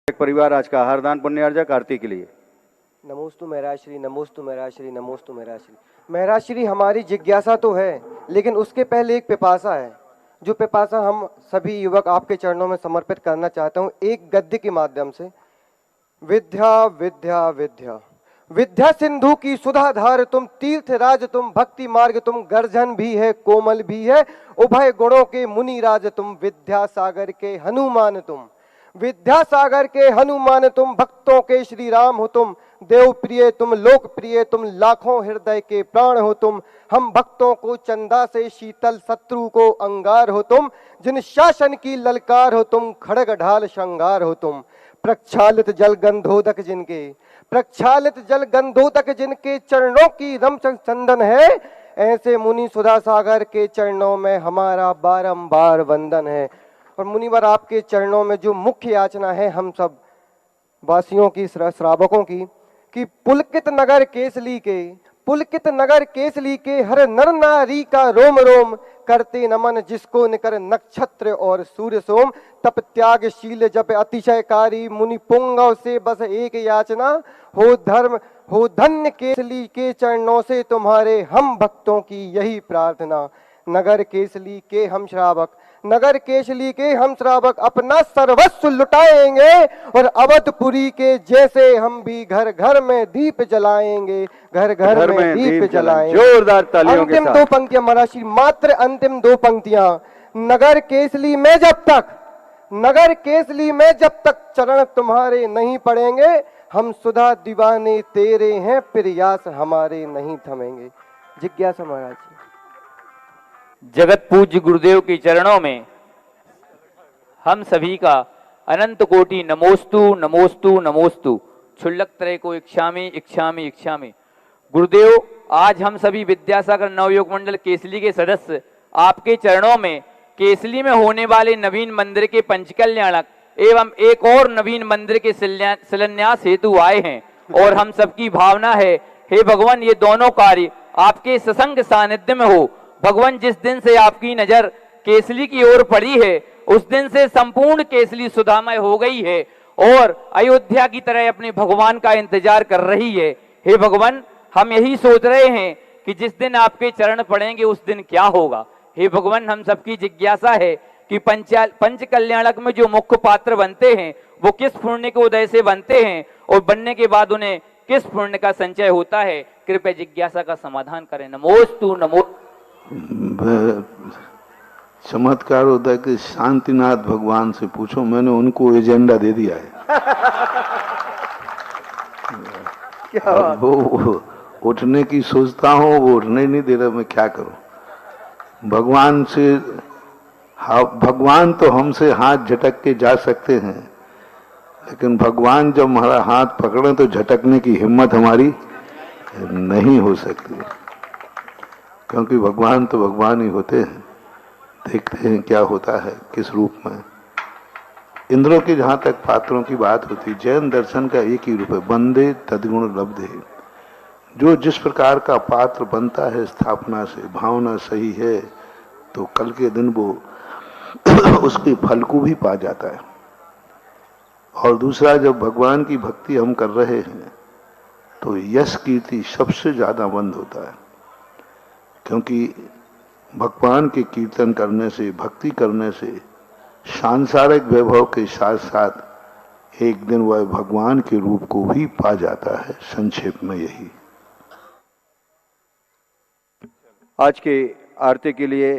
एक परिवार आज का आहार दान पुण्यार्जक आरती के लिए। नमोस्तु महराज नमोस्तु महराज नमोस्तु महराज महराज हमारी जिज्ञासा तो है, लेकिन उसके पहले एक पिपासा है, जो पिपासा हम सभी युवक आपके चरणों में समर्पित करना चाहता हूँ एक गद्य के माध्यम से। विद्या विद्या विद्या विद्या सिंधु की सुधाधार तुम, तीर्थ राज तुम, भक्ति मार्ग तुम, गर्जन भी है कोमल भी है, उभय गुणों के मुनि राज तुम, विद्या सागर के हनुमान तुम, विद्या सागर के हनुमान तुम, भक्तों के श्री राम हो तुम, देव प्रिय तुम, लोक प्रिय तुम, लाखों हृदय के प्राण हो तुम, हम भक्तों को चंदा से शीतल, शत्रु को अंगार हो तुम, जिन शासन की ललकार हो तुम, खड़ग ढाल श्रृंगार हो तुम, प्रक्षालित जल गंधोदक जिनके, प्रक्षालित जल गंधोदक जिनके चरणों की रम चंदन है, ऐसे मुनि सुधा सागर के चरणों में हमारा बारंबार वंदन है। और मुनिवर आपके चरणों में जो मुख्य याचना है हम सब वासियों की, श्रावकों की, कि पुलकित नगर केसली के, पुलकित नगर केसली के हर नर नारी का रोम रोम करते नमन, जिसको निकर नक्षत्र और सूर्य सोम, तप त्यागशील जप अतिशयकारी मुनि पुंगव से बस एक याचना, हो धर्म हो धन्य केसली के चरणों से तुम्हारे हम भक्तों की यही प्रार्थना। नगर केसली के हम श्रावक, नगर केसली के हम श्रावक अपना सर्वस्व लुटाएंगे, और अवधपुरी के जैसे हम भी घर घर में दीप जलाएंगे, घर घर में दीप जलाएंगे। जोरदार तालियों के साथ। अंतिम दो पंक्तियां महाराज, मात्र अंतिम दो पंक्तियां। नगर केसली में जब तक, नगर केसली में जब तक चरण तुम्हारे नहीं पड़ेंगे, हम सुधा दीवाने तेरे हैं, प्रयास हमारे नहीं थमेंगे। जिज्ञासा महाराज। जगत पूज्य गुरुदेव के चरणों में हम सभी का अनंत कोटि नमोस्तु नमोस्तु नमोस्तु। क्षुल्लक तरह को इच्छामि इच्छामि इच्छामि। गुरुदेव, आज हम सभी विद्यासागर नवयोग मंडल केसली के सदस्य आपके चरणों में केसली में होने वाले नवीन मंदिर के पंचकल्याणक एवं एक और नवीन मंदिर के शिलान्यास हेतु आए हैं, और हम सबकी भावना है, हे भगवान, ये दोनों कार्य आपके ससंग सानिध्य में हो। भगवान, जिस दिन से आपकी नजर केसली की ओर पड़ी है, उस दिन से संपूर्ण केसली सुधामय हो गई है और अयोध्या की तरह अपने भगवान का इंतजार कर रही है। हे भगवान, हम यही सोच रहे हैं कि जिस दिन आपके चरण पड़ेंगे उस दिन क्या होगा। हे भगवान, हम सबकी जिज्ञासा है कि पंच कल्याणक में जो मुख्य पात्र बनते हैं वो किस पुण्य के उदय से बनते हैं, और बनने के बाद उन्हें किस पुण्य का संचय होता है। कृपया जिज्ञासा का समाधान करें। नमोस्तु नमो। चमत्कार होता है कि शांतिनाथ भगवान से पूछो, मैंने उनको एजेंडा दे दिया है। क्या वो उठने की सोचता हूँ, वो उठने नहीं दे रहा, मैं क्या करूं। भगवान से, भगवान तो हमसे हाथ झटक के जा सकते हैं, लेकिन भगवान जब हमारा हाथ पकड़े तो झटकने की हिम्मत हमारी नहीं हो सकती, क्योंकि भगवान तो भगवान ही होते हैं। देखते हैं क्या होता है, किस रूप में। इंद्रों की जहां तक पात्रों की बात होती, जैन दर्शन का एक ही रूप है, बंदे तद्गुण लब्धे। जो जिस प्रकार का पात्र बनता है स्थापना से, भावना सही है, तो कल के दिन वो उसके फल को भी पा जाता है। और दूसरा, जब भगवान की भक्ति हम कर रहे हैं तो यश कीर्ति सबसे ज्यादा बंद होता है, क्योंकि भगवान के कीर्तन करने से, भक्ति करने से सांसारिक वैभव के साथ साथ एक दिन वह भगवान के रूप को भी पा जाता है। संक्षेप में यही। आज के आरती के लिए